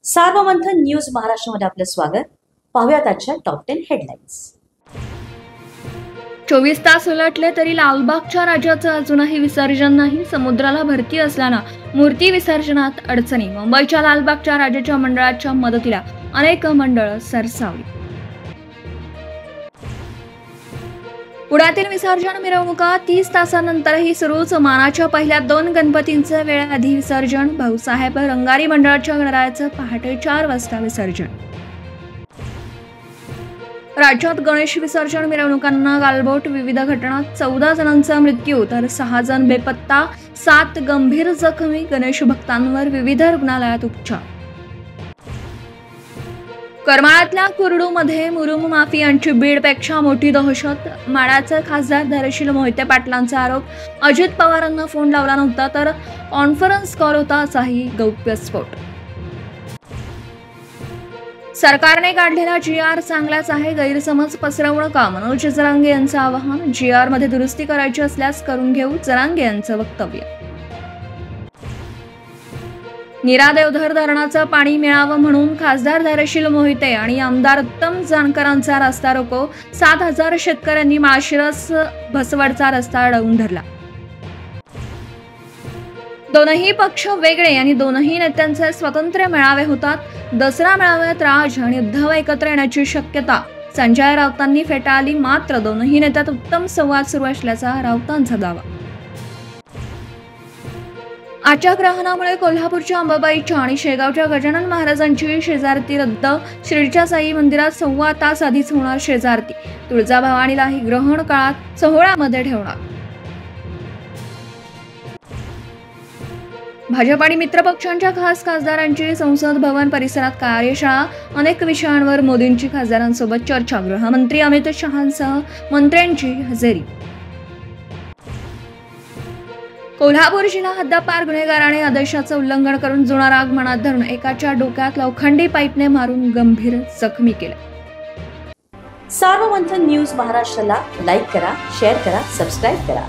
Sarvamanthan news महाराष्ट्रामध्ये आपलं स्वागत। पाहूयात आजच्या टॉप 10 हेडलाईन्स। 24 तास उलटले तरी लालबागच्या राजाचं अजूनही विसर्जन नाही। समुद्राला भरती असल्यानं मूर्ती विसर्जनात अडचणी। मुंबईच्या लालबागच्या राजाच्या मंडळाच्या मदतीला अनेक मंडळ सरसावली। पुण्यातील विसर्जन मिरवणुका 30 तासांनंतरही सुरूच। मानाच्या पहिल्या 2 गणपतींचं वेळेआधी विसर्जन। भाऊसाहेब रंगारी मंडळाच्या गणरायाचं पहाटे 4 वाजता विसर्जन। राज्यात गणेश विसर्जन मिरवणुकांना गालबोट। विविध घटनात 14 जणांचा मृत्यू तर 6 जण बेपत्ता, 7 गंभीर जखमी। गणेश भक्तांवर विविध रुग्णालयात उपचार। करमाळ्यातल्या कुरडूमध्ये मुरुम माफियांची बीडपेक्षा मोठी दहशत। माढ्याचे खासदार धैर्यशील मोहिते पाटलांचा आरोप, अजित पवारांना फोन लावला नव्हता तर कॉन्फरन्स कॉल होता असाही गौप्यस्फोट। सरकारने काढलेला GR चांगलाच आहे, गैरसमज पसरवू नका, मनोज जरांगे यांचं आवाहन। GR मध्ये दुरुस्ती करायची असल्यास करून घेऊ, जरांगे यांचं वक्तव्य। नीरा देवधर धरणाचं पाणी मिळावं म्हणून खासदार धैर्यशील मोहिते आणि आमदार उत्तम जानकरांचा रस्ता रोको। 7,000 शेतकऱ्यांनी माळशिरस भसवडचा रस्ता अडवून धरला। दोनही पक्ष वेगळे आणि दोनही नेत्यांचे स्वतंत्र मेळावे होतात। दसरा मेळाव्यात राज आणि उद्धव एकत्र येण्याची शक्यता संजय राऊतांनी फेटाळली। मात्र दोनही नेत्यात उत्तम संवाद सुरू असल्याचा राऊतांचा दावा। आजच्या ग्रहणामुळे कोल्हापूरच्या अंबाबाईच्या आणि शेगावच्या गजानन महाराजांची शेजारती रद्द। शिर्डीच्या साई मंदिरात 1.25 तास आधीच होणार शेजारती। तुळजाभवानीलाही ग्रहण काळात सोहळ्यामध्ये ठेवणार। भाजप आणि मित्रपक्षांच्या खास खासदारांची संसद भवन परिसरात कार्यशाळा। अनेक विषयांवर मोदींची खासदारांसोबत चर्चा। गृहमंत्री अमित शहांसह मंत्र्यांची हजेरी। कोल्हापूर जिल्हा हद्दपार गुन्हेगाराने आदेशाचं उल्लंघन करून जुना राग मनात धरून एकाच्या डोक्यात लोखंडी पाईपने मारून गंभीर जखमी केलं। सार्वमंथन न्यूज महाराष्ट्राला लाईक करा, शेअर करा, सबस्क्राईब करा।